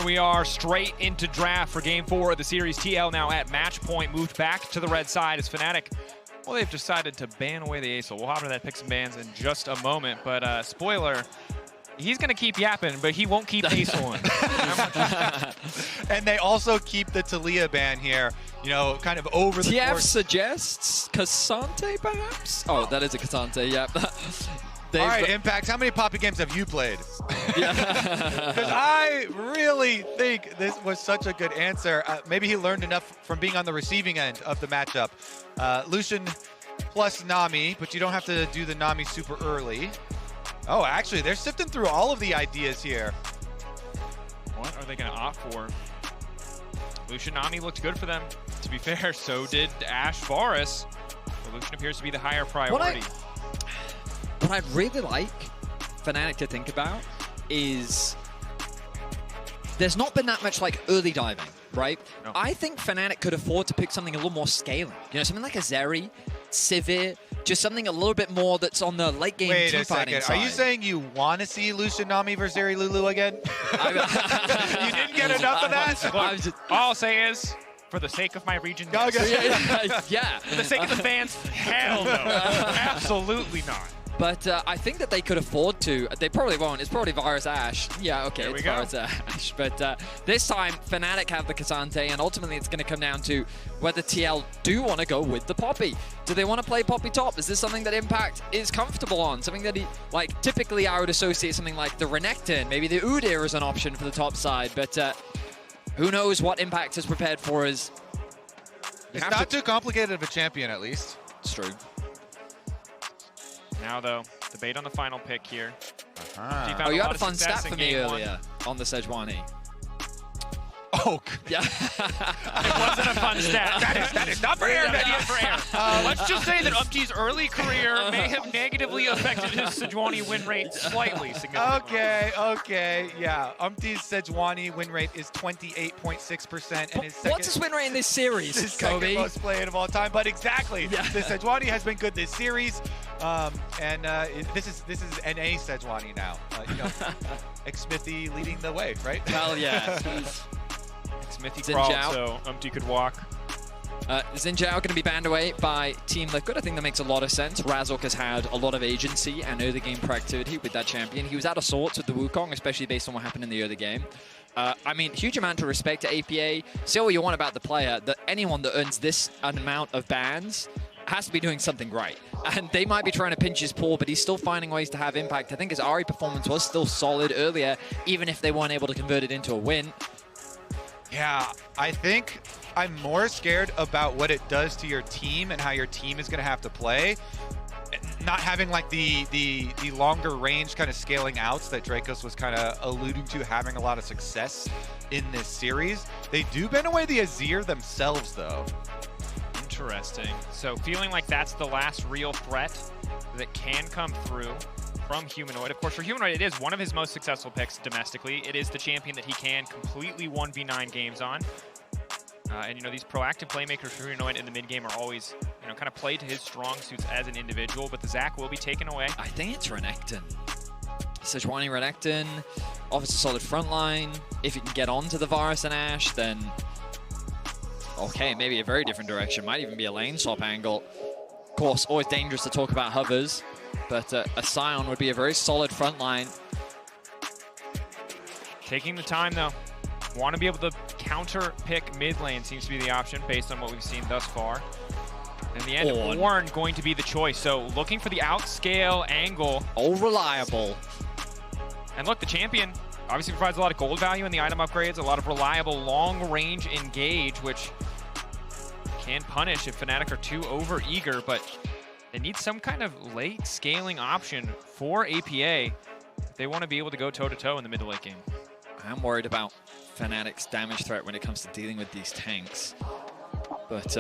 we are straight into draft for Game 4 of the series. TL now at match point, moved back to the red side as Fnatic, well, they've decided to ban away the Ace. We'll hop into that picks and bans in just a moment, but spoiler, he's going to keep yapping, but he won't keep Ace one. And they also keep the Talia ban here, you know, kind of over the TF course. suggests Cassante, perhaps? Oh, that is a Cassante, yep. All right, Impact, how many Poppy games have you played? Because I really think this was such a good answer. Maybe he learned enough from being on the receiving end of the matchup. Lucian plus Nami, but you don't have to do the Nami super early. Oh, actually, they're sifting through all of the ideas here. What are they going to opt for? Lucian Nami looked good for them, to be fair. So did Ashe Varus. So Lucian appears to be the higher priority. What I'd really like Fnatic to think about is there's not been that much like early diving, right? No. I think Fnatic could afford to pick something a little more scaling. You know, something like a Zeri, Sivir, just something a little bit more that's on the late game Wait team a fighting second. side. Are you saying you want to see Lucian Nami versus Zeri Lulu again? You didn't get enough of that? All I'll say is, for the sake of my region, Go, go. Yeah. for the sake of the fans, hell no. Absolutely not. But I think that they could afford to. They probably won't. It's probably Varus Ashe. Yeah, okay, There we it's go. Varus Ashe. But this time, Fnatic have the Cassante, and ultimately it's going to come down to whether TL do want to go with the Poppy. Do they want to play Poppy top? Is this something that Impact is comfortable on? Something that he, like, typically I would associate something like the Renekton, maybe the Udyr is an option for the top side, but who knows what Impact has prepared for us. It's not too complicated of a champion, at least. It's true. Now, though, debate on the final pick here. Oh, you had a fun stat for me earlier on the Sejuani. Oh, Yeah. It wasn't a fun stat. that is not for air, That's baby. not for air. Let's just say that Umpty's early career may have negatively affected his Sejuani win rate slightly. Okay, yeah. Umpty's Sejuani win rate is 28.6%, and his second, What's his win rate in this series, his second Kobe? most played of all time. But exactly, Yeah. the Sejuani has been good this series, this is NA Sejuani now. You know, Xmithy leading the way, right? Well, yeah. Smithy Xin crawled Zhao. so Umpty could walk. Xin Zhao going to be banned away by Team Liquid. I think that makes a lot of sense. Razork has had a lot of agency and early game proactivity with that champion. He was out of sorts with the Wukong, especially based on what happened in the early game. I mean, huge amount of respect to APA. Say what you want about the player, that anyone that earns this amount of bans has to be doing something right. And they might be trying to pinch his paw, but he's still finding ways to have impact. I think his Ahri performance was still solid earlier, even if they weren't able to convert it into a win. Yeah, I think I'm more scared about what it does to your team and how your team is going to have to play. Not having like the longer range kind of scaling outs that Dracos was kind of alluding to having a lot of success in this series. They do ban away the Azir themselves, though. Interesting. So feeling like that's the last real threat that can come through from Humanoid. Of course, for Humanoid, it is one of his most successful picks domestically. It is the champion that he can completely 1v9 games on. And, you know, these proactive playmakers for Humanoid in the mid game are always, you know, kind of play to his strong suits as an individual, but the Zac will be taken away. I think it's Renekton. Sejuani Renekton offers a solid front line. If you can get onto the Varus and Ashe, then okay, maybe a very different direction. Might even be a lane swap angle. Of course, always dangerous to talk about hovers, but a Scion would be a very solid front line. Taking the time, though. Want to be able to counter pick mid lane seems to be the option based on what we've seen thus far. In the end, Ornn going to be the choice. So looking for the outscale angle. All reliable. And look, the champion obviously provides a lot of gold value in the item upgrades, a lot of reliable long-range engage, which can punish if Fnatic are too over-eager, but they need some kind of late scaling option for APA if they want to be able to go toe-to-toe in the mid to late game. I'm worried about Fnatic's damage threat when it comes to dealing with these tanks. But,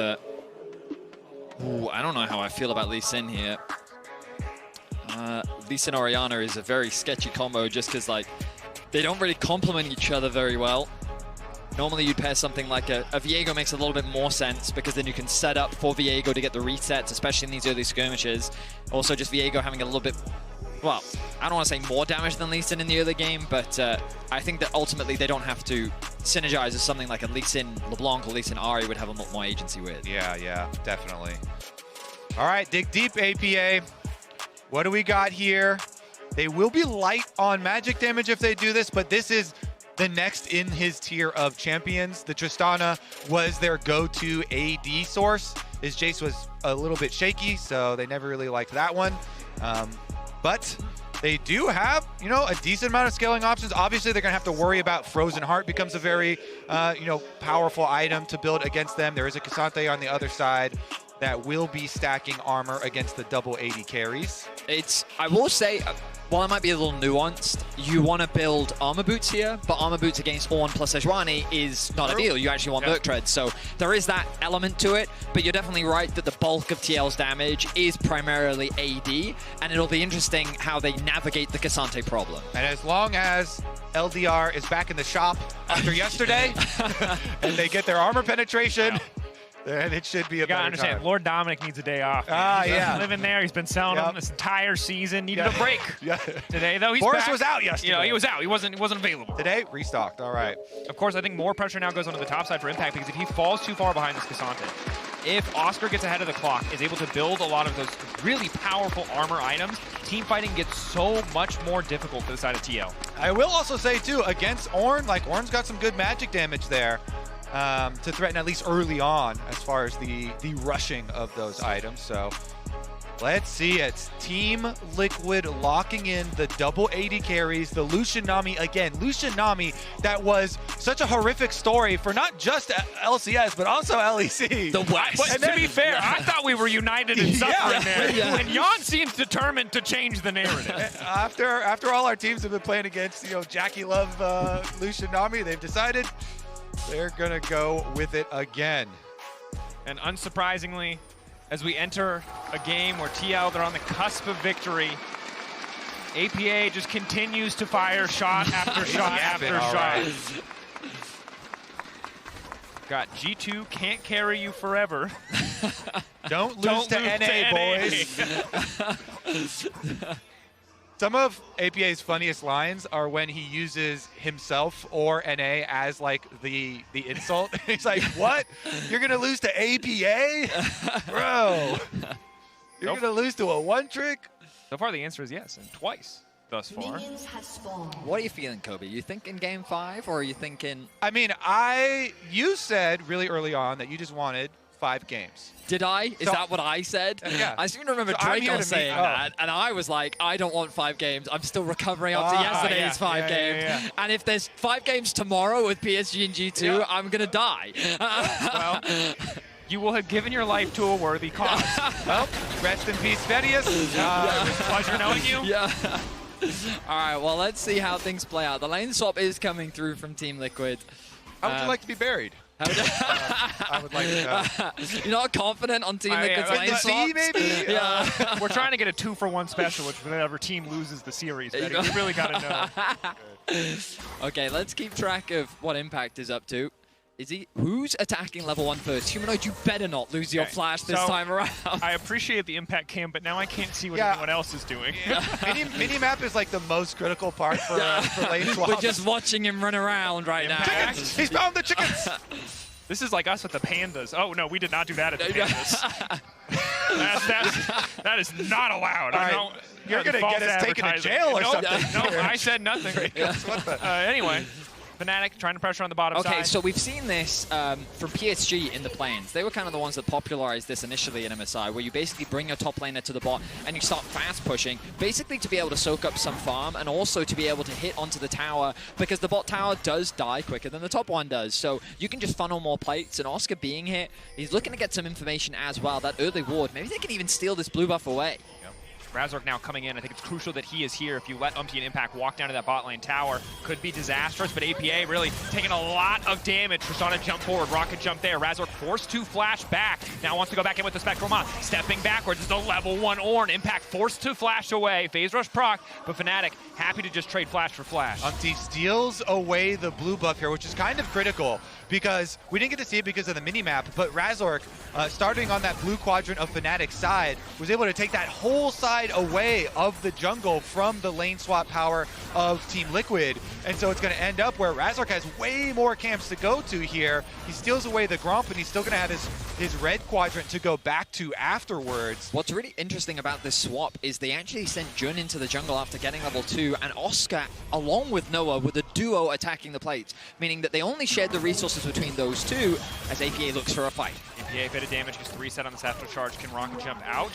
ooh, I don't know how I feel about Lee Sin here. Lee Sin Orianna is a very sketchy combo just because, like, they don't really complement each other very well. Normally you'd pair something like a Viego makes a little bit more sense because then you can set up for Viego to get the resets, especially in these early skirmishes. Also just Viego having a little bit well, I don't want to say more damage than Lee Sin in the early game, but I think that ultimately they don't have to synergize as something like a Lee Sin LeBlanc or Lee Sin Ahri would have a lot more agency with. Yeah, definitely. All right, dig deep, APA. What do we got here? They will be light on magic damage if they do this, but this is the next in his tier of champions. The Tristana was their go-to AD source. His Jace was a little bit shaky, so they never really liked that one. But they do have, you know, a decent amount of scaling options. Obviously, they're going to have to worry about Frozen Heart becomes a very, you know, powerful item to build against them. There is a Cassante on the other side that will be stacking armor against the double 80 carries. I will say, while it might be a little nuanced, you want to build armor boots here, but armor boots against Ornn plus Sejuani is not ideal. You actually want Merc Treads, so there is that element to it, but you're definitely right that the bulk of TL's damage is primarily AD, and it'll be interesting how they navigate the Cassante problem. And as long as LDR is back in the shop after yesterday, and they get their armor penetration, then it should be a better time. You gotta understand, Lord Dominic needs a day off. He's living there. He's been selling them this entire season. Needed a break. Today, though, he's Forrest back. was out yesterday. You know, he was out. He wasn't available. Today, restocked. All right. Of course, I think more pressure now goes onto the top side for Impact, because if he falls too far behind this Cassante, if Oscar gets ahead of the clock, is able to build a lot of those really powerful armor items, team fighting gets so much more difficult for the side of TL. I will also say, too, against Ornn, like, Ornn's got some good magic damage there. To threaten at least early on as far as the rushing of those items. So let's see it. Team Liquid locking in the double 80 carries, the Lucian Nami again. Lucian Nami, that was such a horrific story for not just LCS, but also LEC. The West. But to be fair, I thought we were united in suffering there. And Jan seems determined to change the narrative. After all our teams have been playing against, you know, Jackie Love, Lucian Nami, they've decided they're gonna go with it again. And unsurprisingly, as we enter a game where TL, they're on the cusp of victory, APA just continues to fire shot after shot after shot. Right. Got G2, can't carry you forever. Don't lose to NA, boys. Some of APA's funniest lines are when he uses himself or NA as like the insult. He's like, "What? You're gonna lose to APA, bro? You're gonna lose to a one trick?" So far, the answer is yes, and twice thus far. What are you feeling, Kobe? You thinking Game 5, or are you thinking? I mean, you said really early on that you just wanted 5 games. Did I? Is that what I said? Yeah. I seem to remember Draco saying that, and I was like, I don't want 5 games. I'm still recovering after yesterday's 5 games. And if there's 5 games tomorrow with PSG and G2, I'm going to die. Well, you will have given your life to a worthy cause. Well, rest in peace, Vedius. It was a pleasure knowing you. Yeah. All right, well, let's see how things play out. The lane swap is coming through from Team Liquid. How would you like to be buried? I would like to know. You're not confident on Team Liquid's lane swaps? maybe? Yeah. We're trying to get a 2-for-1 special, which whenever team loses the series. We really got to know. Okay, let's keep track of what Impact is up to. Who's attacking level 1 first? Humanoid, you better not lose your flash this time around. I appreciate the Impact cam, but now I can't see what anyone else is doing. Mini-map is like the most critical part for lane swaps. We're just watching him run around right now. Chickens! He's found the chickens! This is like us with the pandas. Oh, no, we did not do that at the pandas. that is not allowed. Right. You're going to get us taken to jail or something. No, I said nothing. Anyway. Fnatic trying to pressure on the bottom side. Okay, so we've seen this from PSG in the planes. They were kind of the ones that popularized this initially in MSI, where you basically bring your top laner to the bot and you start fast pushing, basically to be able to soak up some farm and also to be able to hit onto the tower, because the bot tower does die quicker than the top one does. So you can just funnel more plates, and Oscar being here, he's looking to get some information as well. That early ward, maybe they can even steal this blue buff away. Razork now coming in. I think it's crucial that he is here. If you let Umpty and Impact walk down to that bot lane tower, could be disastrous, but APA really taking a lot of damage. Tristana jump forward, rocket jump there. Razork forced to flash back. Now wants to go back in with the Spectral Mont. Stepping backwards is the level 1 Ornn. Impact forced to flash away. Phase rush proc, but Fnatic happy to just trade flash for flash. Umpty steals away the blue buff here, which is kind of critical because we didn't get to see it because of the mini-map, but Razork, starting on that blue quadrant of Fnatic's side, was able to take that whole side side away of the jungle from the lane swap power of Team Liquid. And so it's going to end up where Razork has way more camps to go to here. He steals away the Gromp, and he's still going to have his red quadrant to go back to afterwards. What's really interesting about this swap is they actually sent Jun into the jungle after getting level 2, and Oscar, along with Noah, were the duo attacking the plates, meaning that they only shared the resources between those two as APA looks for a fight. APA, bit of damage, gets the reset on this after charge. Can rocket jump out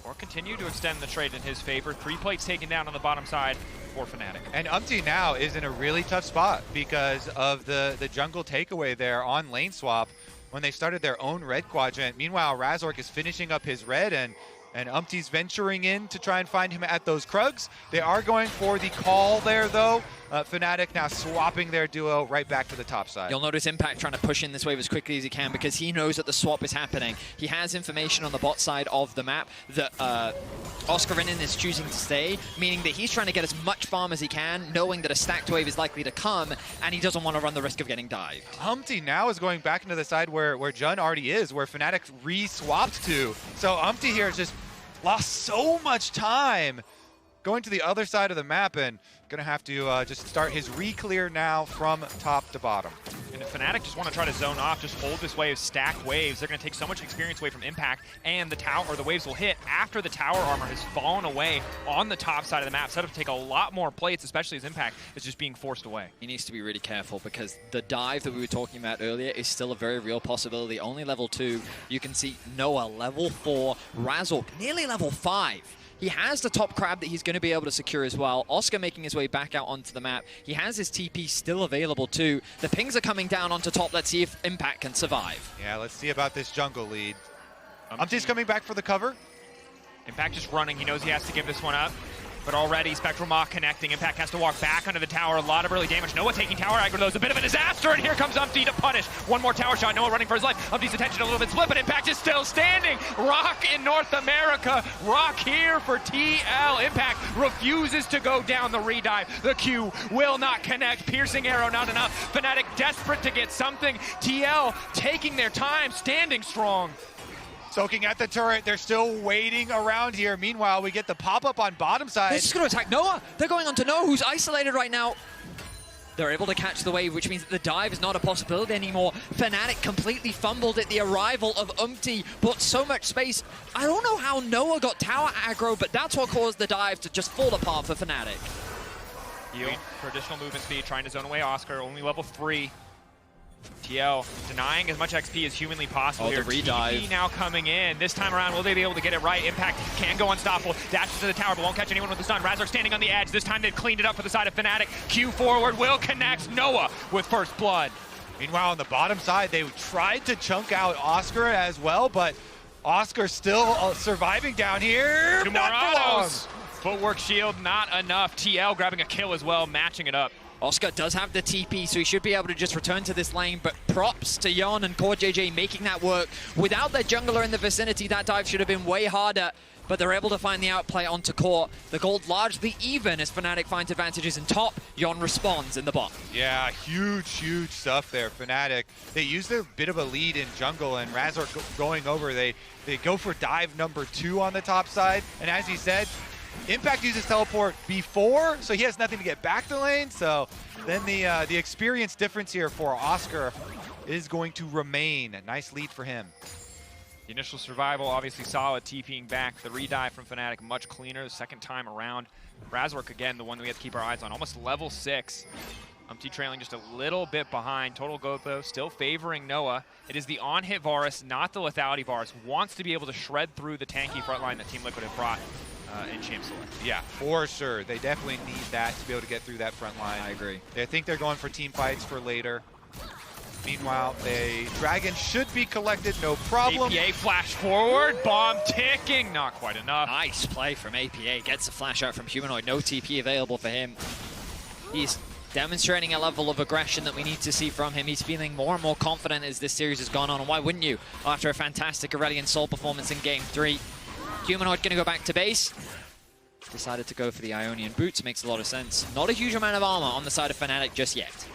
or continue to extend the trade in his favor? 3 plates taken down on the bottom side for Fnatic. And Umpty now is in a really tough spot because of the jungle takeaway there on lane swap when they started their own red quadrant. Meanwhile, Razork is finishing up his red, and Umpty's venturing in to try and find him at those Krugs. They are going for the call there, though. Fnatic now swapping their duo right back to the top side. You'll notice Impact trying to push in this wave as quickly as he can because he knows that the swap is happening. He has information on the bot side of the map that Oscar Renin is choosing to stay, meaning that he's trying to get as much farm as he can, knowing that a stacked wave is likely to come, and he doesn't want to run the risk of getting dived. Umpty now is going back into the side where Jun already is, where Fnatic re-swapped to. So Umpty here has just lost so much time going to the other side of the map, and gonna have to just start his re-clear now from top to bottom. And if Fnatic just want to try to zone off, just hold this wave, stack waves, they're going to take so much experience away from Impact, and the tower, or the waves will hit after the tower armor has fallen away on the top side of the map. Set up to take a lot more plates, especially as Impact is just being forced away. He needs to be really careful because the dive that we were talking about earlier is still a very real possibility. Only level 2. You can see Noah level 4, Razork nearly level 5. He has the top crab that he's going to be able to secure as well. Oscar making his way back out onto the map. He has his TP still available too. The pings are coming down onto top. Let's see if Impact can survive. Yeah, let's see about this jungle lead. Umpty's coming back for the cover. Impact just running. He knows he has to give this one up. But already, Spectral Mach connecting. Impact has to walk back under the tower. A lot of early damage. Noah taking tower aggro, though, is a bit of a disaster, and here comes Umpty to punish. One more tower shot. Noah running for his life. Umpty's attention a little bit split, but Impact is still standing. Rock in North America. Rock here for TL. Impact refuses to go down the redive. The Q will not connect. Piercing arrow, not enough. Fnatic desperate to get something. TL taking their time, standing strong. Soaking at the turret, they're still waiting around here. Meanwhile, we get the pop-up on bottom side. They're just going to attack Noah. They're going on to Noah, who's isolated right now. They're able to catch the wave, which means that the dive is not a possibility anymore. Fnatic completely fumbled at the arrival of Umpty, bought so much space. I don't know how Noah got tower aggro, but that's what caused the dive to just fall apart for Fnatic. Heal for additional movement speed, trying to zone away Oscar, only level 3. TL denying as much XP as humanly possible here. The redive. TP now coming in. This time around, will they be able to get it right? Impact can go unstoppable. Dashes to the tower, but won't catch anyone with the stun. Razork standing on the edge. This time they've cleaned it up for the side of Fnatic. Q forward will connect. Noah with first blood. Meanwhile, on the bottom side, they tried to chunk out Oscar as well, but Oscar still surviving down here. Two more autos. Footwork shield, not enough. TL grabbing a kill as well, matching it up. Oscar does have the TP, so he should be able to just return to this lane, but props to Yon and Core JJ making that work. Without their jungler in the vicinity, that dive should have been way harder, but they're able to find the outplay onto Core. The gold largely even as Fnatic finds advantages in top. Yon responds in the bot. Yeah, huge stuff there. Fnatic, they used a bit of a lead in jungle, and Razork going over. They go for dive number 2 on the top side, and as he said, Impact uses teleport before, so he has nothing to get back to lane. So then the experience difference here for Oscar is going to remain. A nice lead for him. The initial survival, obviously solid, TPing back. The redive from Fnatic, much cleaner the second time around. Razork, again, the one that we have to keep our eyes on. Almost level 6. Umpty trailing just a little bit behind. Total go, though, still favoring Noah. It is the on-hit Varus, not the lethality Varus. Wants to be able to shred through the tanky front line that Team Liquid have brought in Champ Select. Yeah, for sure. They definitely need that to be able to get through that front line. I agree. I think they're going for team fights for later. Meanwhile, Dragon should be collected, no problem. APA flash forward, bomb ticking, not quite enough. Nice play from APA, gets a flash out from Humanoid, no TP available for him. He's demonstrating a level of aggression that we need to see from him. He's feeling more and more confident as this series has gone on, and why wouldn't you after a fantastic Aurelion Sol performance in Game 3. Humanoid going to go back to base. Decided to go for the Ionian boots, makes a lot of sense. Not a huge amount of armor on the side of Fnatic just yet.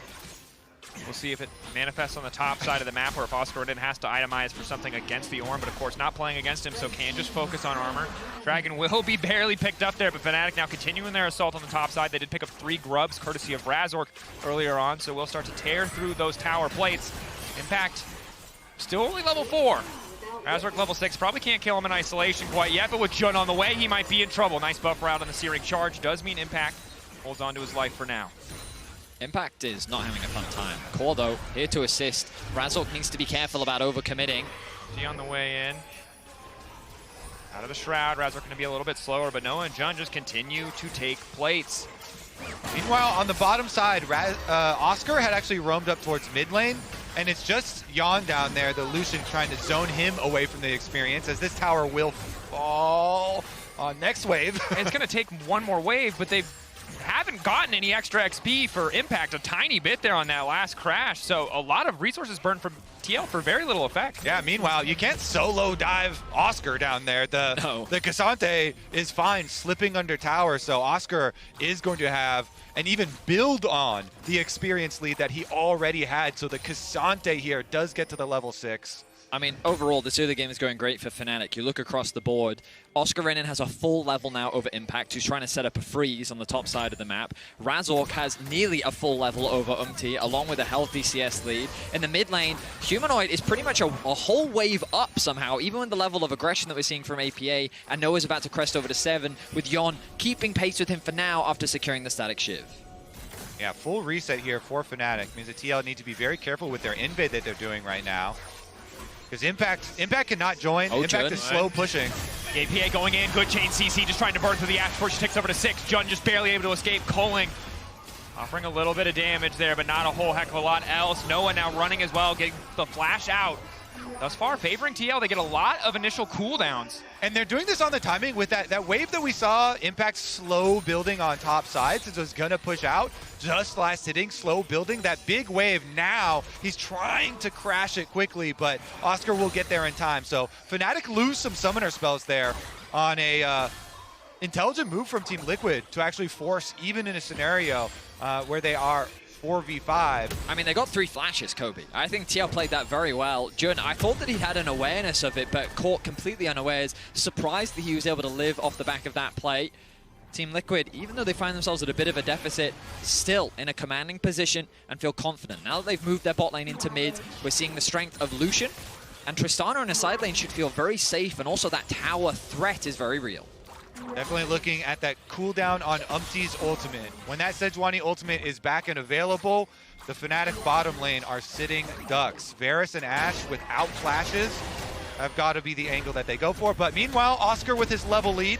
We'll see if it manifests on the top side of the map or if Oscar has to itemize for something against the Ornn, but of course not playing against him, so can just focus on armor. Dragon will be barely picked up there, but Fnatic now continuing their assault on the top side. They did pick up 3 grubs courtesy of Razork earlier on, so we'll start to tear through those tower plates. Impact still only level 4. Razork level 6, probably can't kill him in isolation quite yet, but with Jun on the way, he might be in trouble. Nice buffer out on the Searing Charge. Does mean Impact holds on to his life for now. Impact is not having a fun time. Core, though, here to assist. Razork needs to be careful about overcommitting. G on the way in. Out of the Shroud, Razork going to be a little bit slower, but Noah and Jun just continue to take plates. Meanwhile, on the bottom side, Oscar had actually roamed up towards mid lane, and it's just Yon down there, the Lucian, trying to zone him away from the experience, as this tower will fall on next wave. It's going to take one more wave, but they haven't gotten any extra XP for Impact, a tiny bit there on that last crash, so a lot of resources burned from TL for very little effect. Yeah, meanwhile, you can't solo dive Oscar down there. The Cassante is fine slipping under tower, so Oscar is going to have and even build on the experience lead that he already had, so the Cassante here does get to the level 6. I mean, overall, this early game is going great for Fnatic. You look across the board, Oscar Renan has a full level now over Impact, who's trying to set up a freeze on the top side of the map. Razork has nearly a full level over along with a healthy CS lead. In the mid lane, Humanoid is pretty much a whole wave up somehow, even with the level of aggression that we're seeing from APA, and Noah's about to crest over to 7, with Yon keeping pace with him for now after securing the Static Shiv. Yeah, full reset here for Fnatic. Means the TL need to be very careful with their invade that they're doing right now. Because Impact cannot join. Impact is slow pushing. The APA going in, good chain CC, just trying to burn through the Ash before she takes over to 6. Jun just barely able to escape. Culling offering a little bit of damage there, but not a whole heck of a lot else. Noah now running as well, getting the flash out. Thus far, favoring TL, they get a lot of initial cooldowns. And they're doing this on the timing with that wave that we saw Impact slow building on top side, since it was gonna push out. Just last hitting, slow building. That big wave now, he's trying to crash it quickly, but Oscar will get there in time. So Fnatic lose some summoner spells there on a intelligent move from Team Liquid to actually force, even in a scenario where they are 4v5. I mean, they got 3 flashes, Kobe. I think TL played that very well. Jun, I thought that he had an awareness of it, but caught completely unawares. Surprised that he was able to live off the back of that play. Team Liquid, even though they find themselves at a bit of a deficit, still in a commanding position and feel confident. Now that they've moved their bot lane into mid, we're seeing the strength of Lucian, and Tristana in a side lane should feel very safe, and also that tower threat is very real. Definitely looking at that cooldown on Umpty's ultimate. When that Sejuani ultimate is back and available, the Fnatic bottom lane are sitting ducks. Varus and Ashe without flashes have got to be the angle that they go for. But meanwhile, Oscar with his level lead.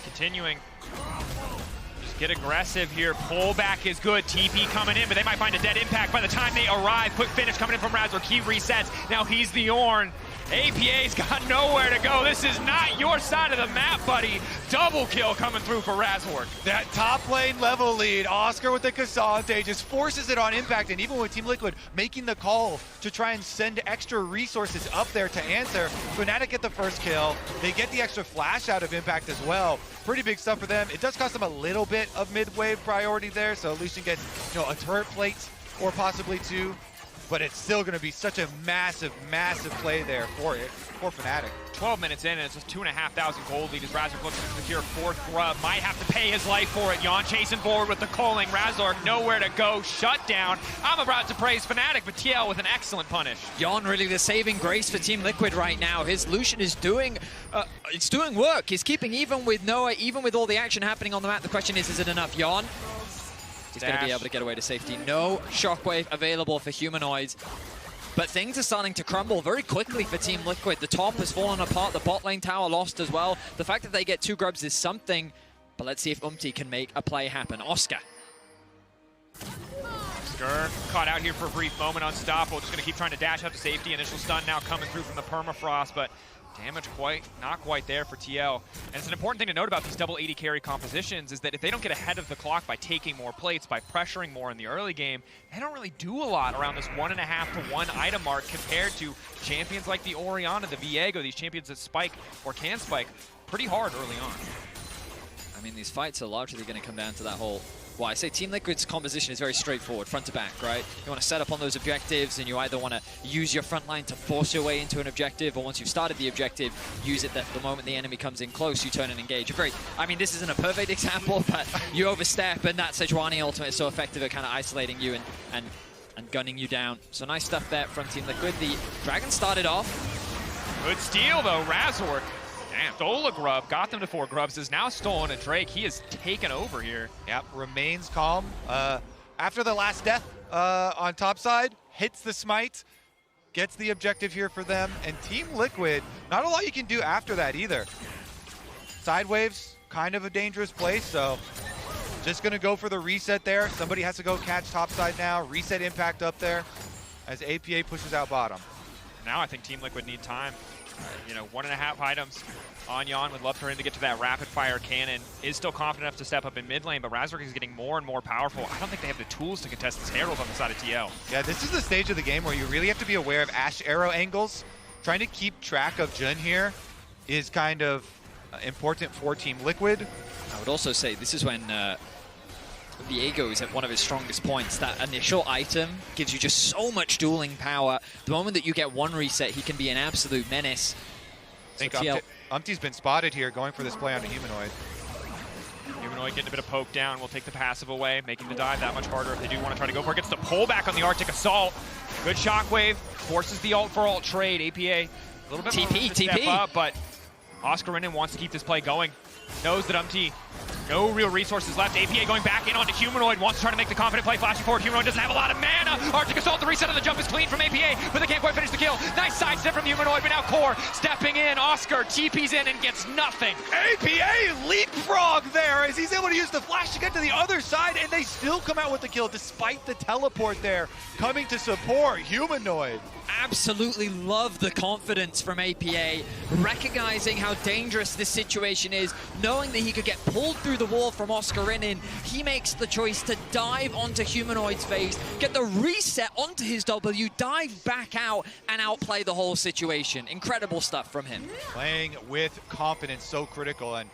Continuing. Just get aggressive here. Pullback is good. TP coming in, but they might find a dead Impact by the time they arrive. Quick finish coming in from Razork. He resets. Now he's the Ornn. APA's got nowhere to go. This is not your side of the map, buddy. Double kill coming through for Razork. That top lane level lead, Oscar with the Cassante just forces it on Impact, and even with Team Liquid making the call to try and send extra resources up there to answer, Fnatic get the first kill. They get the extra flash out of Impact as well. Pretty big stuff for them. It does cost them a little bit of mid-wave priority there, so at least you get, a turret plate or possibly 2. But it's still going to be such a massive, massive play there for Fnatic. 12 minutes in, and it's a 2,500 gold lead as Razork looks to secure 4th grub. Might have to pay his life for it. Yon chasing forward with the calling. Razork nowhere to go. Shut down. I'm about to praise Fnatic, but TL with an excellent punish. Yon really the saving grace for Team Liquid right now. His Lucian is doing work. He's keeping even with Noah, even with all the action happening on the map. The question is it enough? Yon, he's going to be able to get away to safety. No shockwave available for Humanoids. But things are starting to crumble very quickly for Team Liquid. The top has fallen apart. The bot lane tower lost as well. The fact that they get 2 grubs is something. But let's see if Umpty can make a play happen. Oscar caught out here for a brief moment. Unstoppable. Just going to keep trying to dash out to safety. Initial stun now coming through from the permafrost. But damage not quite there for TL. And it's an important thing to note about these double 80 carry compositions is that if they don't get ahead of the clock by taking more plates, by pressuring more in the early game, they don't really do a lot around this 1.5 to 1 item mark compared to champions like the Orianna, the Viego, these champions that spike or can spike pretty hard early on. I mean, these fights are largely going to come down to that whole Well, I say Team Liquid's composition is very straightforward, front to back, right? You want to set up on those objectives, and you either want to use your front line to force your way into an objective, or once you've started the objective, use it that the moment the enemy comes in close, you turn and engage. I mean, this isn't a perfect example, but you overstep, and that Sejuani ultimate is so effective at kind of isolating you and gunning you down. So nice stuff there from Team Liquid. The Dragon started off. Good steal, though. Razork. Damn. Stole a grub, got them to 4 grubs, is now stolen a Drake. He is taken over here. Yep, remains calm. After the last death on top side, hits the smite, gets the objective here for them. And Team Liquid, not a lot you can do after that either. Side waves, kind of a dangerous place, so just gonna go for the reset there. Somebody has to go catch top side now. Reset impact up there as APA pushes out bottom. Now I think Team Liquid need time. You know, 1.5 items on Yon. Would love for him to get to that rapid fire cannon. Is still confident enough to step up in mid lane, but Razork is getting more and more powerful. I don't think they have the tools to contest this Herald on the side of TL. Yeah, this is the stage of the game where you really have to be aware of Ashe arrow angles. Trying to keep track of Jun here is kind of important for Team Liquid. I would also say this is when Viego is at one of his strongest points. That initial item gives you just so much dueling power. The moment that you get one reset, he can be an absolute menace. I think Umpty's been spotted here going for this play on a Humanoid. Humanoid getting a bit of poke down. Will take the passive away, making the dive that much harder if they do want to try to go for it. Gets the pull back on the Arctic Assault. Good shockwave. Forces the ult for ult trade. APA a little bit more to step up, but Oscarinen wants to keep this play going. Knows that Umpty, no real resources left. APA going back in onto Humanoid, wants to try to make the confident play, flashing forward. Humanoid doesn't have a lot of mana. Arctic Assault, the reset of the jump is clean from APA, but they can't quite finish the kill. Nice sidestep from Humanoid, but now Core stepping in. Oscar TP's in and gets nothing. APA leapfrog there as he's able to use the flash to get to the other side, and they still come out with the kill despite the teleport there coming to support Humanoid. Absolutely love the confidence from APA, recognizing how dangerous this situation is, knowing that he could get pulled through the wall from Oscarinen. He makes the choice to dive onto Humanoid's face, get the reset onto his W, dive back out, and outplay the whole situation. Incredible stuff from him. Playing with confidence, so critical. And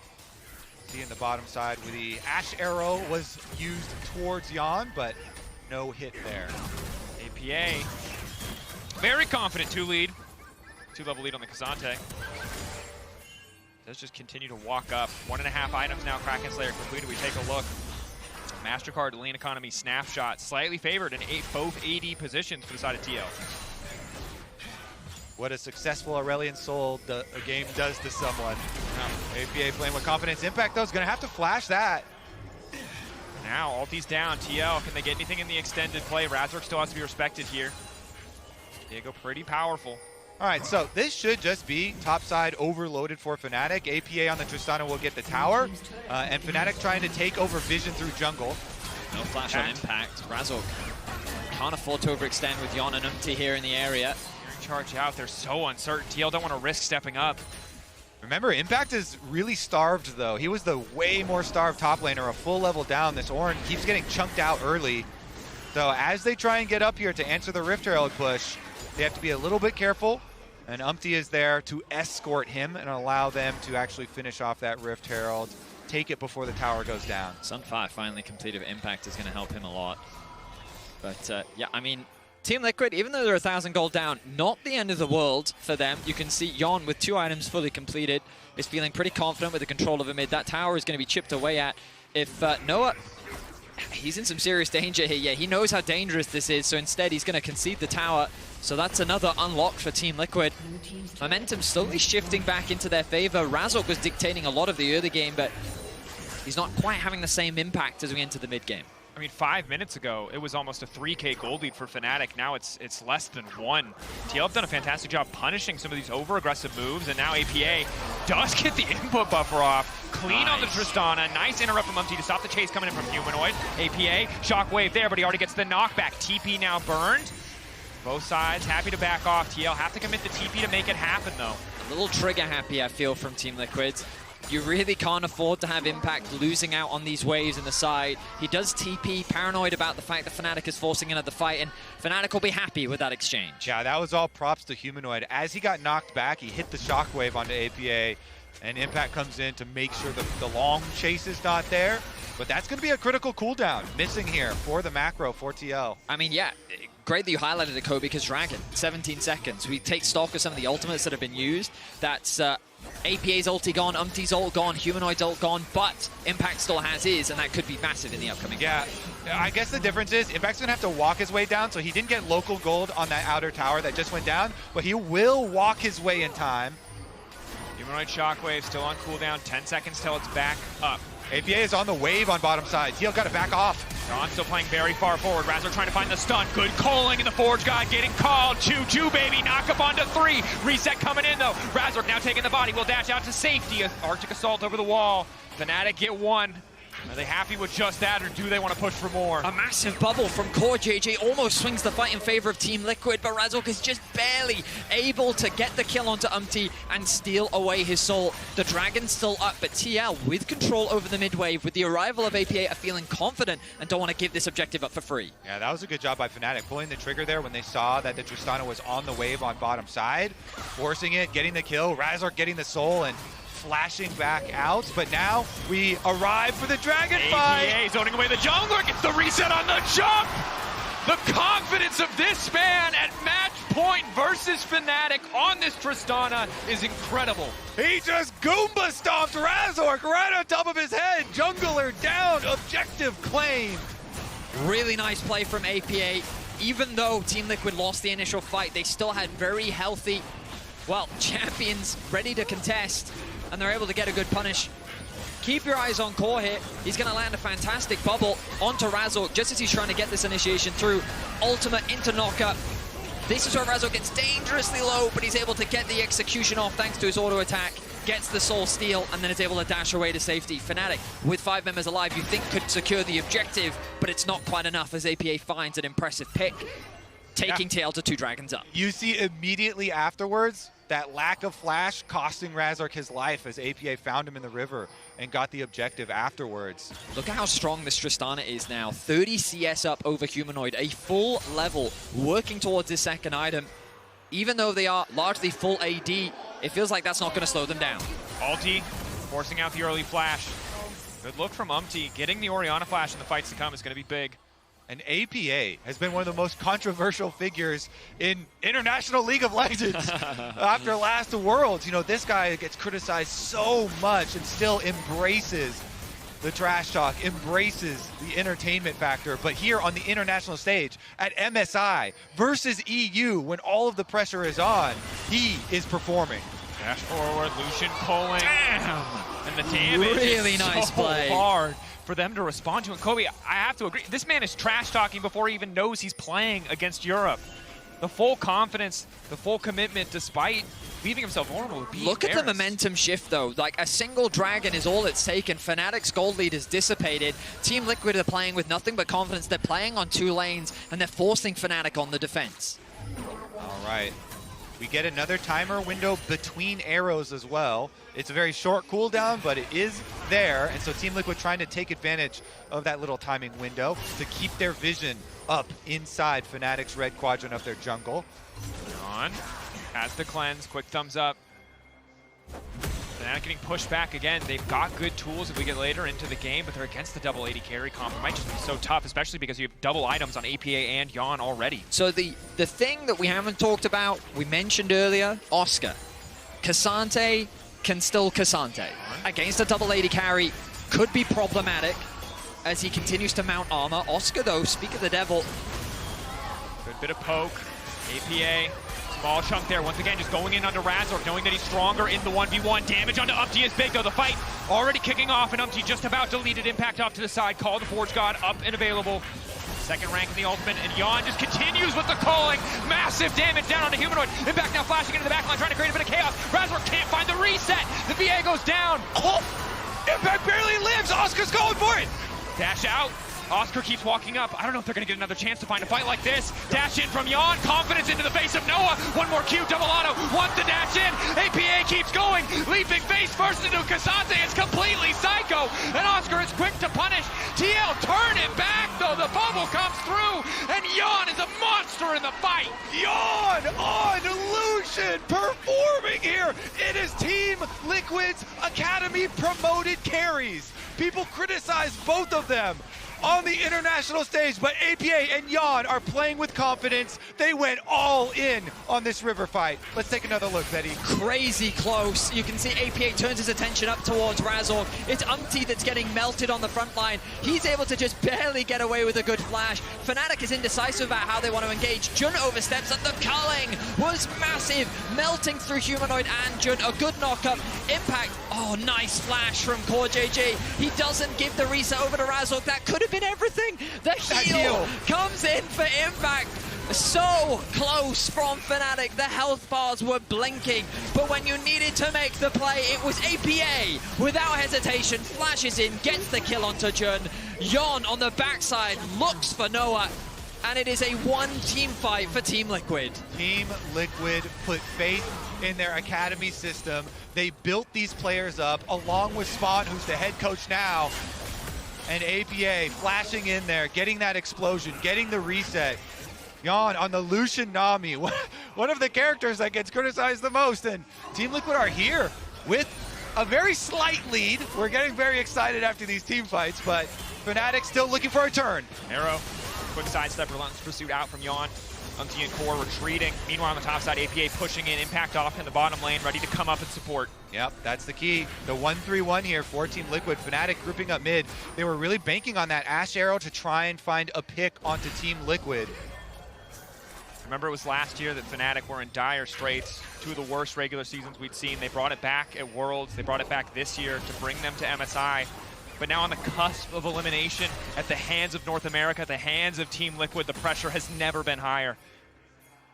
see in the bottom side where the Ashe arrow was used towards Yon, but no hit there. APA very confident 2-lead. 2-level lead on the Kazante. Does just continue to walk up. 1.5 items now, Kraken Slayer completed. We take a look. MasterCard lane economy snapshot, slightly favored in both AD positions for the side of TL. What a successful Aurelion Soul a game does to someone. APA playing with confidence. Impact though is gonna have to flash that. Now ulti's down. TL, can they get anything in the extended play? Razork still has to be respected here. Diego pretty powerful. All right, so this should just be topside overloaded for Fnatic. APA on the Tristana will get the tower, and Fnatic trying to take over Vision through jungle. No flash on Impact. Razork can't afford to overextend with Yon and Umpty here in the area. Charge out, they're so uncertain. TL don't want to risk stepping up. Remember, Impact is really starved though. He was the way more starved top laner, a full level down. This Ornn keeps getting chunked out early. So as they try and get up here to answer the Rift Herald push, they have to be a little bit careful, and Umpty is there to escort him and allow them to actually finish off that Rift Herald, take it before the tower goes down. Sun 5 finally completed. Impact is going to help him a lot. But yeah, I mean, Team Liquid, even though they're 1,000 gold down, not the end of the world for them. You can see Yon with 2 items fully completed is feeling pretty confident with the control of a mid. That tower is going to be chipped away at. If Noah, he's in some serious danger here. Yeah, he knows how dangerous this is, so instead he's going to concede the tower. So that's another unlock for Team Liquid. Momentum slowly shifting back into their favor. Razork was dictating a lot of the early game, but he's not quite having the same impact as we enter the mid game. I mean, 5 minutes ago, it was almost a 3K gold lead for Fnatic. Now it's less than 1. TL have done a fantastic job punishing some of these over-aggressive moves, and now APA does get the input buffer off. Clean on the Tristana. Nice interrupt from Umpty to stop the chase coming in from Humanoid. APA, shockwave there, but he already gets the knockback. TP now burned. Both sides happy to back off. TL have to commit the TP to make it happen, though. A little trigger happy, I feel, from Team Liquid. You really can't afford to have Impact losing out on these waves in the side. He does TP, paranoid about the fact that Fnatic is forcing another fight, and Fnatic will be happy with that exchange. Yeah, that was all props to Humanoid. As he got knocked back, he hit the shockwave onto APA, and Impact comes in to make sure the long chase is not there. But that's going to be a critical cooldown missing here for the macro for TL. I mean, yeah, great that you highlighted it, Kobe, because Dragon, 17 seconds. We take stock of some of the ultimates that have been used. That's APA's ulti gone, Umti's ult gone, Humanoid's ult gone, but Impact still has his, and that could be massive in the upcoming Yeah, I guess the difference is Impact's going to have to walk his way down, so he didn't get local gold on that outer tower that just went down, but he will walk his way in time. Humanoid Shockwave still on cooldown, 10 seconds till it's back up. APA is on the wave on bottom side. TL got to back off. John still playing very far forward. Razor trying to find the stun. Good calling, and the Forge God getting called. Choo-choo, baby. Knock up onto 3. Reset coming in, though. Razor now taking the body. Will dash out to safety. Arctic Assault over the wall. Fnatic get 1. Are they happy with just that, or do they want to push for more? A massive bubble from Core. JJ almost swings the fight in favor of Team Liquid, but Razork is just barely able to get the kill onto Umti and steal away his soul. The Dragon's still up, but TL with control over the mid-wave. With the arrival of APA are feeling confident and don't want to give this objective up for free. Yeah, that was a good job by Fnatic, pulling the trigger there when they saw that the Tristana was on the wave on bottom side, forcing it, getting the kill, Razork getting the soul, and flashing back out, but now we arrive for the Dragon fight. APA zoning away the jungler, gets the reset on the jump! The confidence of this man at match point versus Fnatic on this Tristana is incredible. He just Goomba stomped Razork right on top of his head. Jungler down, objective claim. Really nice play from APA. Even though Team Liquid lost the initial fight, they still had very healthy, well, champions ready to contest, and they're able to get a good punish. Keep your eyes on Core here. He's going to land a fantastic bubble onto Razork just as he's trying to get this initiation through. Ultimate into knockup. This is where Razork gets dangerously low, but he's able to get the execution off thanks to his auto attack. Gets the soul steal, and then is able to dash away to safety. Fnatic, with 5 members alive, you think could secure the objective, but it's not quite enough as APA finds an impressive pick, taking TL to 2 dragons up. You see immediately afterwards that lack of flash costing Razork his life as APA found him in the river and got the objective afterwards. Look at how strong this Tristana is now. 30 CS up over Humanoid, a full level, working towards his second item. Even though they are largely full AD, it feels like that's not going to slow them down. Alti forcing out the early flash. Good look from Umti. Getting the Orianna flash in the fights to come is going to be big. And APA has been one of the most controversial figures in International League of Legends after last Worlds. You know, this guy gets criticized so much and still embraces the trash talk, embraces the entertainment factor. But here on the international stage at MSI versus EU, when all of the pressure is on, he is performing. Dash forward, Lucian pulling. Damn! And the damage really is nice so play. hard for them to respond to. And Kobe, I have to agree, this man is trash talking before he even knows he's playing against Europe. The full confidence, the full commitment, despite leaving himself vulnerable. Look at the momentum shift, though. Like, a single dragon is all it's taken. Fnatic's gold lead is dissipated. Team Liquid are playing with nothing but confidence. They're playing on 2 lanes, and they're forcing Fnatic on the defense. All right. We get another timer window between arrows as well. It's a very short cooldown, but it is there. And so Team Liquid trying to take advantage of that little timing window to keep their vision up inside Fnatic's red quadrant of their jungle. On. Has the cleanse. Quick thumbs up. Fnatic getting pushed back again. They've got good tools if we get later into the game, but they're against the double 80 carry comp. It might just be so tough, especially because you have double items on APA and Yon already. So the thing that we haven't talked about, we mentioned earlier, Oscar. Cassante can still Cassante. Against a double 80 carry, could be problematic as he continues to mount armor. Oscar, though, speak of the devil. Good bit of poke. APA. Small chunk there, once again, just going in under Razork, knowing that he's stronger in the 1v1. Damage onto Umti is big, though. The fight already kicking off, and Umti just about deleted. Impact off to the side. Call the Forge God up and available. Second rank in the ultimate, and Yon just continues with the calling. Massive damage down onto Humanoid. Impact now flashing into the backline, trying to create a bit of chaos. Razork can't find the reset. The VA goes down. Oh! Impact barely lives. Oscar's going for it. Dash out. Oscar keeps walking up. I don't know if they're going to get another chance to find a fight like this. Dash in from Yon. Confidence into the face of Noah. One more Q. Double auto. Wants to dash in. APA keeps going. Leaping face first into Cassante. It's completely psycho. And Oscar is quick to punish. TL turn it back, though. The bubble comes through. And Yon is a monster in the fight. Yon on Lucian performing here. It is Team Liquid's Academy promoted carries. People criticize both of them on the international stage, but APA and Jan are playing with confidence. They went all in on this river fight. Let's take another look, Betty. Crazy close. You can see APA turns his attention up towards Razork. It's Umpty that's getting melted on the front line. He's able to just barely get away with a good flash. Fnatic is indecisive about how they want to engage. Jun oversteps, and the culling was massive, melting through Humanoid and Jun. A good knock-up. Impact. Oh, nice flash from Core JJ. He doesn't give the reset over to Razork. That could have been everything. The heal comes in for Impact. So close from Fnatic. The health bars were blinking, but when you needed to make the play, it was APA without hesitation, flashes in, gets the kill onto Jun. Jan on the backside looks for Noah, and it is a one-team fight for Team Liquid. Team Liquid put faith in their academy system. They built these players up along with Spawn, who's the head coach now, and APA flashing in there, getting that explosion, getting the reset. Jan on the Lucian Nami, one of the characters that gets criticized the most, and Team Liquid are here with a very slight lead. We're getting very excited after these team fights, but Fnatic still looking for a turn. Arrow, quick sidestep, relentless pursuit out from Jan. Umpty and Core retreating. Meanwhile, on the top side, APA pushing in, Impact off in the bottom lane, ready to come up and support. Yep, that's the key. The 1-3-1 here for Team Liquid. Fnatic grouping up mid. They were really banking on that Ash Arrow to try and find a pick onto Team Liquid. Remember, it was last year that Fnatic were in dire straits. Two of the worst regular seasons we'd seen. They brought it back at Worlds. They brought it back this year to bring them to MSI. But now on the cusp of elimination at the hands of North America, at the hands of Team Liquid, the pressure has never been higher.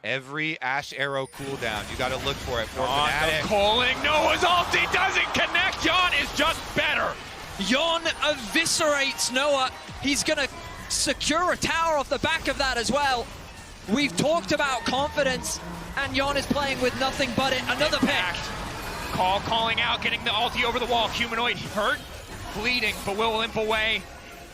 Every Ash Arrow cooldown, you got to look for it for Jan, Fnatic. the calling, Noah's ulti doesn't connect. Jan is just better. Jan eviscerates Noah. He's going to secure a tower off the back of that as well. We've talked about confidence, and Jan is playing with nothing but it. Another pick. Calling out, getting the ulti over the wall. Humanoid hurt, bleeding, but will limp away.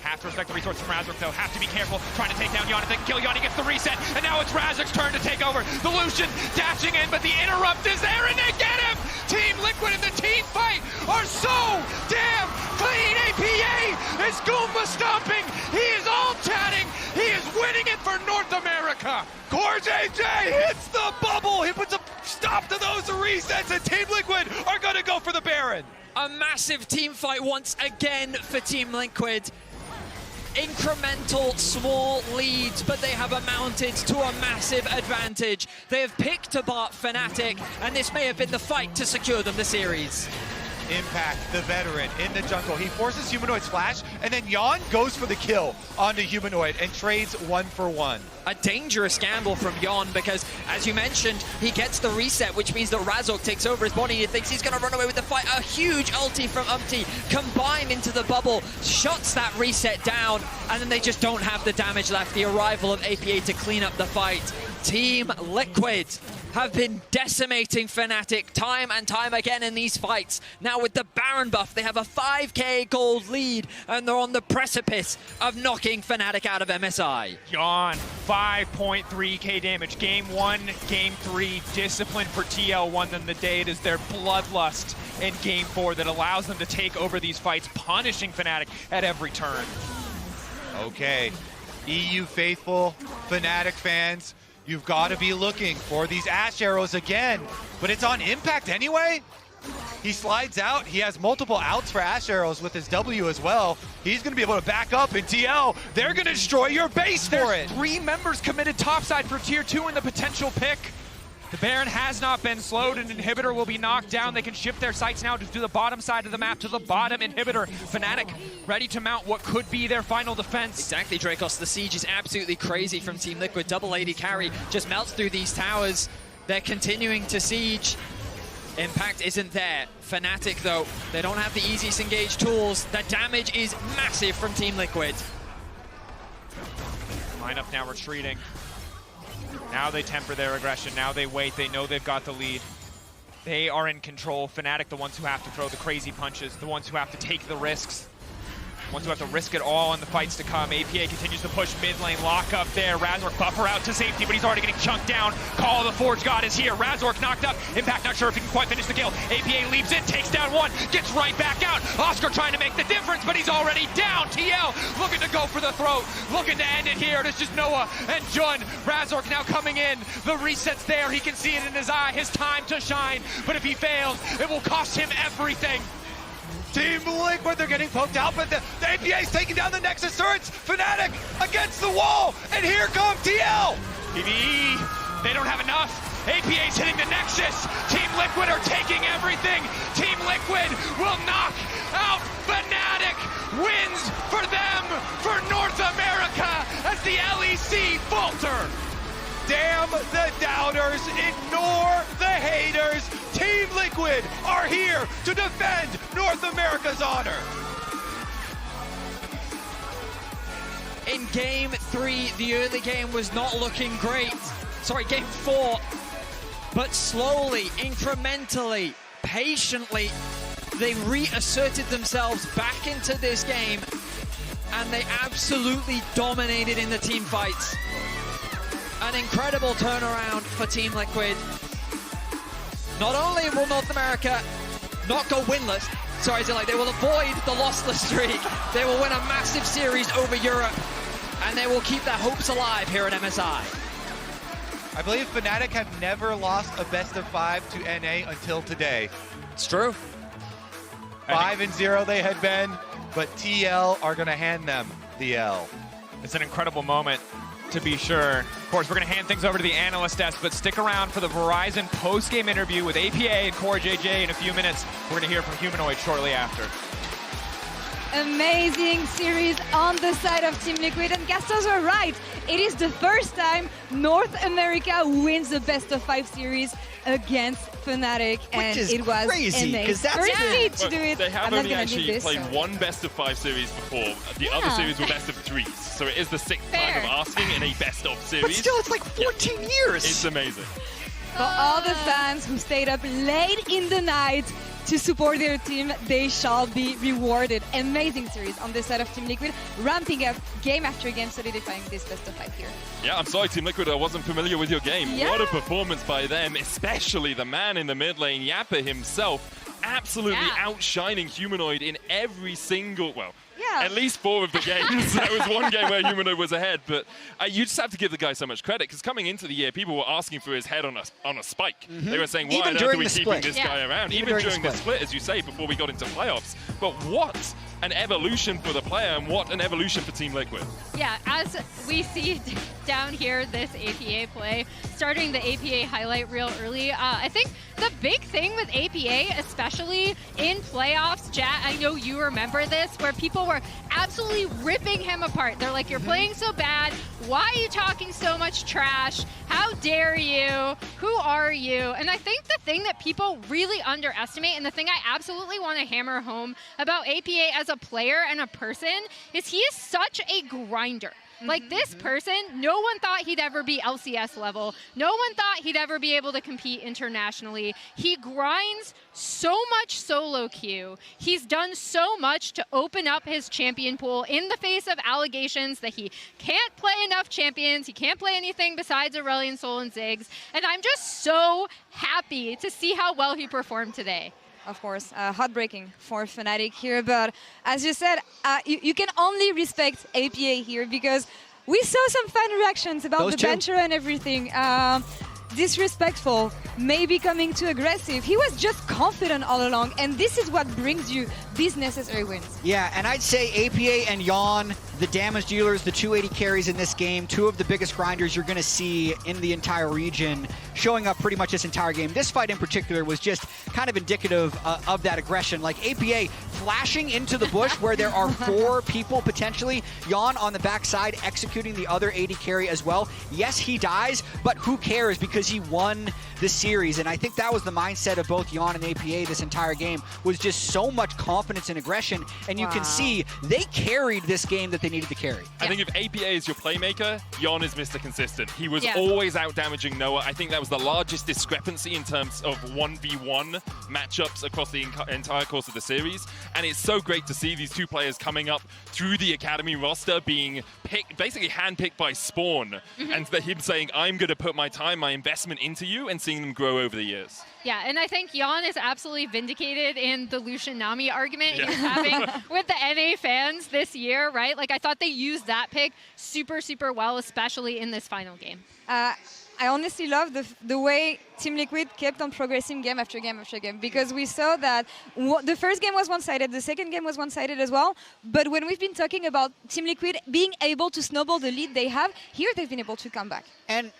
Have to respect the resources from Razork, though. Have to be careful, trying to take down Jan. If they can kill Jan, he gets the reset, and now it's Razork's turn to take over. The Lucian dashing in, but the interrupt is there, and they get him! Team Liquid in the team fight are so damn clean. APA is Goomba stomping. He is all chatting. He is winning it for North America. Core JJ hits the bubble. He puts a stop to those resets, and Team Liquid are going to go for the Baron. A massive team fight once again for Team Liquid. Incremental, small leads, but they have amounted to a massive advantage. They have picked apart Fnatic, and this may have been the fight to secure them the series. Impact, the veteran, in the jungle. He forces Humanoid's flash, and then Jan goes for the kill onto Humanoid and trades 1-for-1. A dangerous gamble from Jan because, as you mentioned, he gets the reset, which means that Razork takes over his body. He thinks he's going to run away with the fight. A huge ulti from Umpty combined into the bubble, shuts that reset down, and then they just don't have the damage left. The arrival of APA to clean up the fight. Team Liquid have been decimating Fnatic time and time again in these fights. Now with the Baron buff, they have a 5k gold lead, and they're on the precipice of knocking Fnatic out of MSI. Jan, 5.3k damage. Game 1, Game 3, discipline for TL won them the day. It is their bloodlust in Game 4 that allows them to take over these fights, punishing Fnatic at every turn. Okay, EU faithful, Fnatic fans, you've got to be looking for these Ash Arrows again, but it's on Impact anyway. He slides out. He has multiple outs for Ash Arrows with his W as well. He's going to be able to back up in TL. They're going to destroy your base for it. 3 members committed topside for Tier 2 in the potential pick. The Baron has not been slowed. An inhibitor will be knocked down. They can shift their sights now to the bottom side of the map, to the bottom inhibitor. Fnatic ready to mount what could be their final defense. Exactly, Dracos. The siege is absolutely crazy from Team Liquid. Double AD carry just melts through these towers. They're continuing to siege. Impact isn't there. Fnatic, though, they don't have the easiest engage tools. The damage is massive from Team Liquid. Lineup now retreating. Now they temper their aggression. Now they wait. They know they've got the lead. They are in control. Fnatic, the ones who have to throw the crazy punches, the ones who have to take the risks. ones who have to risk it all in the fights to come. APA continues to push mid lane, lock up there. Razork buffer out to safety, but he's already getting chunked down. Call of the Forge God is here. Razork knocked up. Impact not sure if he can quite finish the kill. APA leaps in, takes down one, gets right back out. Oscar trying to make the difference, but he's already down. TL looking to go for the throat, looking to end it here. It's just Noah and Jun. Razork now coming in. The reset's there. He can see it in his eye. His time to shine. But if he fails, it will cost him everything. Team Liquid, they're getting poked out, but the APA is taking down the Nexus turrets. Fnatic against the wall, and here comes TL. PvE, they don't have enough. APA's hitting the Nexus. Team Liquid are taking everything. Team Liquid will knock out Fnatic. Wins for them, for North America, as the LEC falter. Damn the doubters, ignore the haters. Team Liquid are here to defend North America's honor. In game 3, the early game was not looking great. Sorry, game 4. But slowly, incrementally, patiently, they reasserted themselves back into this game, and they absolutely dominated in the team fights. An incredible turnaround for Team Liquid. Not only will North America not go winless, they will avoid the lossless streak. They will win a massive series over Europe, and they will keep their hopes alive here at MSI. I believe Fnatic have never lost a best of 5 to NA until today. It's true. 5-0 they had been, but TL are going to hand them the L. It's an incredible moment, to be sure. Of course, we're going to hand things over to the analyst desk, but stick around for the Verizon post-game interview with APA and Core JJ in a few minutes. We're going to hear from Humanoid shortly after. Amazing series on the side of Team Liquid, and Gastos are right. It is the first time North America wins a best of 5 series against Fnatic, and it was crazy, because that's great to do it. They have I'm not only gonna actually need this, played so. one best of 5 series before. The other series were best of 3s, so it is the 6th time Fair. of asking in a best of series. But still, it's like 14 years. It's amazing. For all the fans who stayed up late in the night to support their team, they shall be rewarded. Amazing series on the side of Team Liquid, ramping up game after game, solidifying this best of 5 here. Yeah, I'm sorry, Team Liquid, I wasn't familiar with your game. Yeah. What a performance by them, especially the man in the mid lane, Yappa himself, absolutely outshining Humanoid in every single, at least 4 of the games. There was one game where Humanoid was ahead, but you just have to give the guy so much credit, because coming into the year, people were asking for his head on a spike. They were saying, why on earth are we keeping this guy around? Even during the split, as you say, before we got into playoffs. But what an evolution for the player, and what an evolution for Team Liquid. Yeah, as we see down here, this APA play, starting the APA highlight reel early, I think the big thing with APA, especially in playoffs, Jat, I know you remember this, where people were absolutely ripping him apart. They're like, you're playing so bad. Why are you talking so much trash? How dare you? Who are you? And I think the thing that people really underestimate, and the thing I absolutely want to hammer home about APA as a player and a person, is he is such a grinder. Like, this person, no one thought he'd ever be LCS level. No one thought he'd ever be able to compete internationally. He grinds so much solo queue. He's done so much to open up his champion pool in the face of allegations that he can't play enough champions. He can't play anything besides Aurelion Sol and Ziggs. And I'm just so happy to see how well he performed today. Of course, heartbreaking for Fnatic here, but as you said, you can only respect APA here, because we saw some fan reactions about the banter and everything. Disrespectful, maybe coming too aggressive. He was just confident all along, and this is what brings you these necessary wins. Yeah, and I'd say APA and Yawn, the damage dealers, the 280 carries in this game, 2 of the biggest grinders you're going to see in the entire region, showing up pretty much this entire game. This fight in particular was just kind of indicative of that aggression. Like, APA flashing into the bush where there are 4 people potentially. Yawn on the backside executing the other 80 carry as well. Yes, he dies, but who cares? Because because he won the series. And I think that was the mindset of both Jan and APA this entire game, was just so much confidence and aggression. And you can see they carried this game that they needed to carry. I think if APA is your playmaker, Jan is Mr. Consistent. He was always out damaging Noah. I think that was the largest discrepancy in terms of 1v1 matchups across the entire course of the series. And it's so great to see these two players coming up through the Academy roster being picked, basically handpicked by Spawn. And him saying, I'm going to put my time, my investment into you, and seeing them grow over the years. Yeah, and I think Jan is absolutely vindicated in the Lucian Nami argument he was having with the NA fans this year, right? Like, I thought they used that pick super, super well, especially in this final game. I honestly love the way Team Liquid kept on progressing game after game after game, because we saw that the first game was one-sided, the second game was one-sided as well, but when we've been talking about Team Liquid being able to snowball the lead they have, here they've been able to come back. And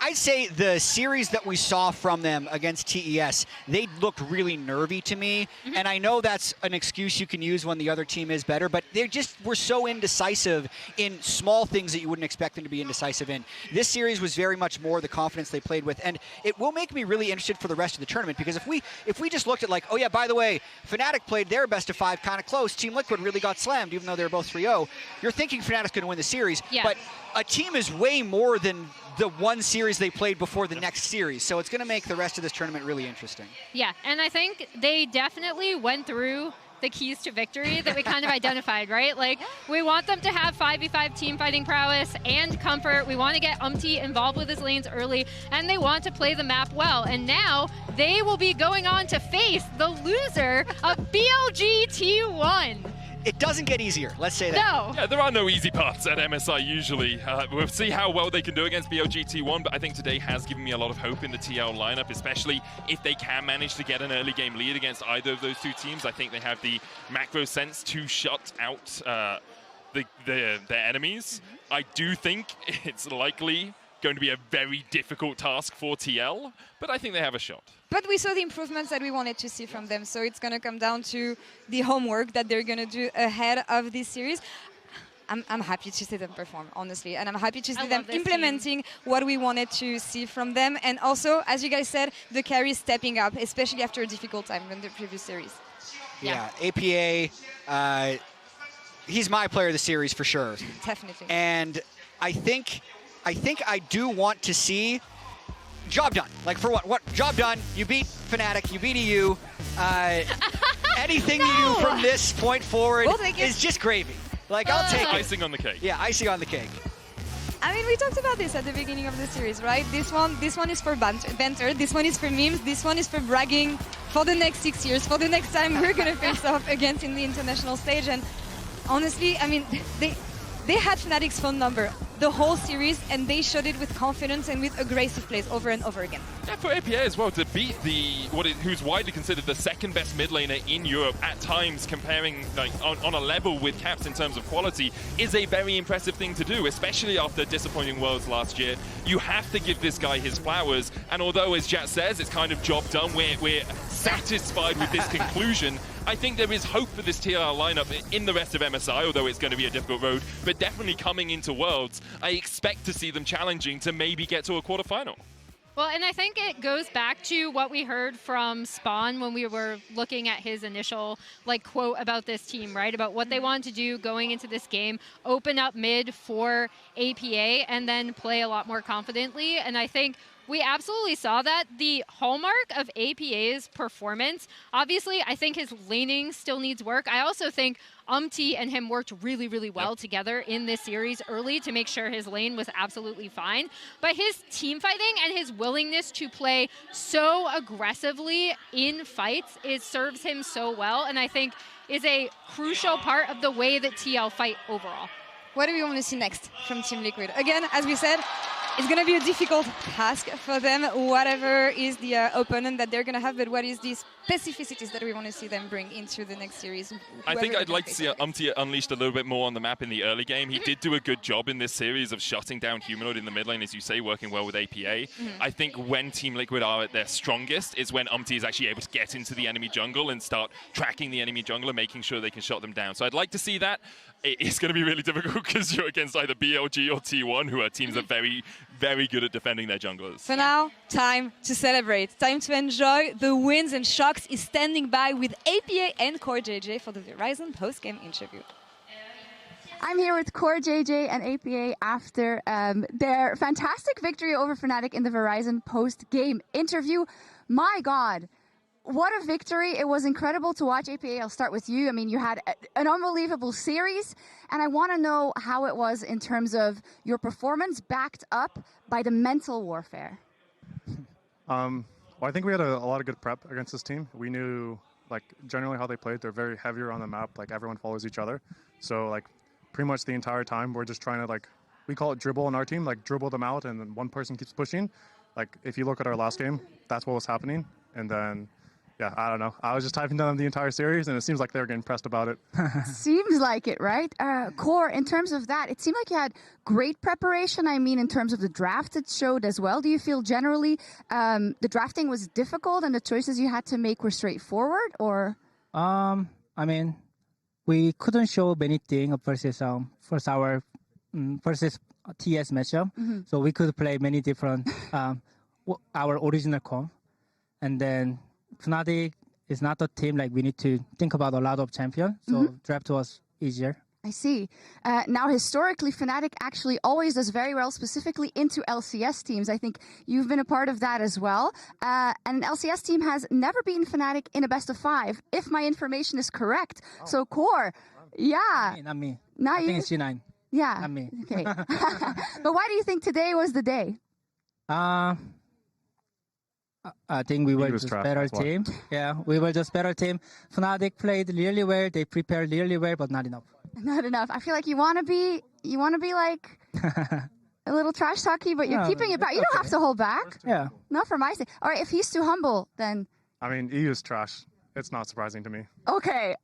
I'd say the series that we saw from them against TES, they looked really nervy to me. And I know that's an excuse you can use when the other team is better, but they just were so indecisive in small things that you wouldn't expect them to be indecisive in. This series was very much more the confidence they played with, and it will make me really interested for the rest of the tournament, because if we just looked at like, oh yeah, by the way, Fnatic played their best of 5 kind of close, Team Liquid really got slammed even though they were both 3-0, you're thinking Fnatic's going to win the series, but a team is way more than the one series they played before the next series. So it's going to make the rest of this tournament really interesting. Yeah, and I think they definitely went through the keys to victory that we kind of identified, right? Like, we want them to have 5v5 team fighting prowess and comfort. We want to get involved with his lanes early, and they want to play the map well. And now they will be going on to face the loser of BLG T1. It doesn't get easier, let's say that. No. Yeah, there are no easy paths at MSI usually. We'll see how well they can do against BLG T1, but I think today has given me a lot of hope in the TL lineup, especially if they can manage to get an early game lead against either of those two teams. I think they have the macro sense to shut out their enemies. I do think it's likely going to be a very difficult task for TL, but I think they have a shot. But we saw the improvements that we wanted to see from them, so it's going to come down to the homework that they're going to do ahead of this series. I'm happy to see them perform, honestly, and I'm happy to see them implementing what we wanted to see from them. And also, as you guys said, the carry stepping up, especially after a difficult time in the previous series. Yeah, APA, he's my player of the series for sure. Definitely. And I think I do want to see job done. Like, for what? Job done. You beat Fnatic. You beat EU. Anything you do from this point forward is just gravy. Like, I'll take it. Icing on the cake. Yeah, icing on the cake. I mean, we talked about this at the beginning of the series, right? This one is for banter. This one is for memes. This one is for bragging for the next 6 years, for the next time we're going to face off against in the international stage. And honestly, I mean, they had Fnatic's phone number the whole series, and they showed it with confidence and with aggressive plays over and over again. Yeah, for APA as well, to beat who's widely considered the second best mid laner in Europe, at times comparing like on a level with Caps in terms of quality, is a very impressive thing to do, especially after disappointing Worlds last year. You have to give this guy his flowers, and although, as Jat says, it's kind of job done, we're satisfied with this conclusion, I think there is hope for this TR lineup in the rest of MSI, although it's going to be a difficult road, but definitely coming into Worlds, I expect to see them challenging to maybe get to a quarterfinal. Well, and I think it goes back to what we heard from Spawn when we were looking at his initial quote about this team, right? About what they wanted to do going into this game, open up mid for APA, and then play a lot more confidently. And I think we absolutely saw that. The hallmark of APA's performance, obviously, I think his laning still needs work. I also think Umti and him worked really, really well together in this series early to make sure his lane was absolutely fine. But his team fighting and his willingness to play so aggressively in fights, it serves him so well, and I think is a crucial part of the way that TL fight overall. What do we want to see next from Team Liquid? Again, as we said, it's going to be a difficult task for them, whatever is the opponent that they're going to have, but what is the specificities that we want to see them bring into the next series? I think I'd like to see Umti unleashed a little bit more on the map in the early game. He did do a good job in this series of shutting down Humanoid in the mid lane, as you say, working well with APA. I think when Team Liquid are at their strongest is when Umti is actually able to get into the enemy jungle and start tracking the enemy jungle and making sure they can shut them down. So I'd like to see that. It's going to be really difficult because you're against either BLG or T1, who are teams that very, very good at defending their junglers. For now, time to celebrate. Time to enjoy the wins, and Shox is standing by with APA and Core JJ for the Verizon post-game interview. I'm here with Core JJ and APA after their fantastic victory over Fnatic in the Verizon post-game interview. My God, what a victory. It was incredible to watch. APA, I'll start with you. I mean, you had an unbelievable series, and I want to know how it was in terms of your performance backed up by the mental warfare. Well, I think we had a lot of good prep against this team. We knew, like, generally how they played. They're very heavier on the map. Like, everyone follows each other. So, like, pretty much the entire time, we're just trying to, like, we call it dribble in our team, like, dribble them out, and then one person keeps pushing. Like, if you look at our last game, that's what was happening. And then, yeah, I don't know. I was just typing down the entire series, and it seems like they're getting pressed about it. Seems like it, right? Core, in terms of that, it seemed like you had great preparation. I mean, in terms of the draft, it showed as well. Do you feel generally the drafting was difficult and the choices you had to make were straightforward, or? I mean, we couldn't show many things versus our versus TS matchup, so we could play many different our original comp, and then Fnatic is not a team like we need to think about a lot of champions, so draft was easier. I see. Now, historically, Fnatic actually always does very well, specifically into LCS teams. I think you've been a part of that as well. And an LCS team has never beaten Fnatic in a best-of-5, if my information is correct. Oh. So, Core, yeah. Not me. Not I you? think it's G9. Yeah. Not me. Okay. But why do you think today was the day? I think we were just better team. Yeah, we were just better team. Fnatic played really well. They prepared really well, but not enough. Not enough. I feel like you want to be like a little trash talky, but you're keeping it back. You don't have to hold back. Yeah. Not for my sake. All right, if he's too humble, then. I mean, EU is trash. It's not surprising to me. Okay.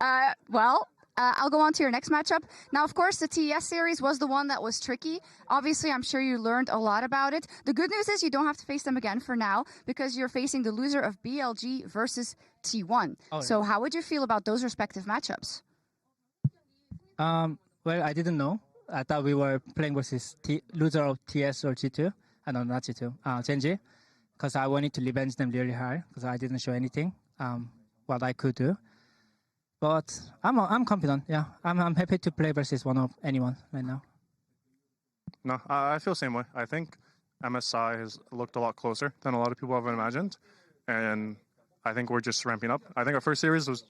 Well. I'll go on to your next matchup. Now, of course, the TES series was the one that was tricky. Obviously, I'm sure you learned a lot about it. The good news is you don't have to face them again for now because you're facing the loser of BLG versus T1. Oh, so how would you feel about those respective matchups? Well, I didn't know. I thought we were playing versus loser of TS or G2. No, not G2. Genji. Because I wanted to revenge them really hard because I didn't show anything what I could do. But I'm confident. Yeah, I'm happy to play versus anyone right now. No, I feel the same way. I think MSI has looked a lot closer than a lot of people have imagined, and I think we're just ramping up. I think our first series was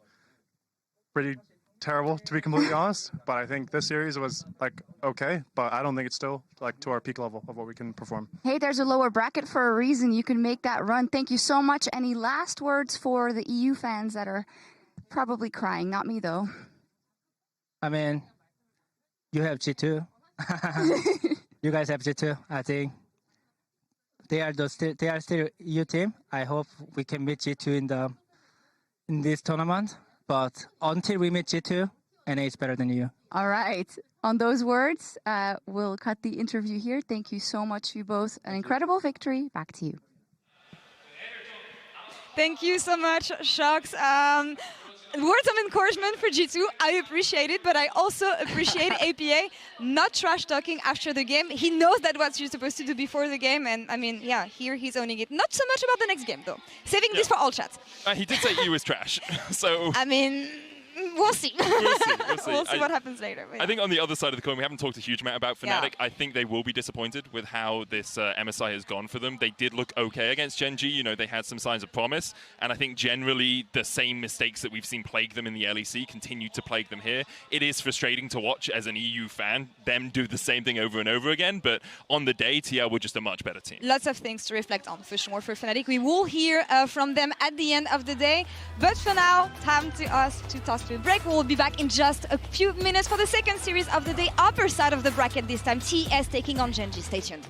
pretty terrible, to be completely honest. But I think this series was like okay, but I don't think it's still like to our peak level of what we can perform. Hey, there's a lower bracket for a reason. You can make that run. Thank you so much. Any last words for the EU fans that are probably crying? Not me, though. I mean, you have G2. You guys have G2. I think they are still EU team. I hope we can meet G2 in this tournament. But until we meet G2, NA is better than you. All right. On those words, we'll cut the interview here. Thank you so much, you both. An incredible victory. Back to you. Thank you so much, Shox. Words of encouragement for G2, I appreciate it, but I also appreciate APA not trash talking after the game. He knows that what you're supposed to do before the game, and I mean, yeah, here he's owning it. Not so much about the next game, though. Saving this for all chats. He did say he was trash, so... I mean... We'll see. We'll see what happens later. I think on the other side of the coin, we haven't talked a huge amount about Fnatic. Yeah. I think they will be disappointed with how this MSI has gone for them. They did look okay against Genji. You know, they had some signs of promise. And I think generally the same mistakes that we've seen plague them in the LEC continue to plague them here. It is frustrating to watch as an EU fan, them do the same thing over and over again. But on the day, TL were just a much better team. Lots of things to reflect on for sure for Fnatic. We will hear from them at the end of the day. But for now, time to us to toss to a break. We'll be back in just a few minutes for the second series of the day, upper side of the bracket this time, TS taking on Genji. Stay tuned.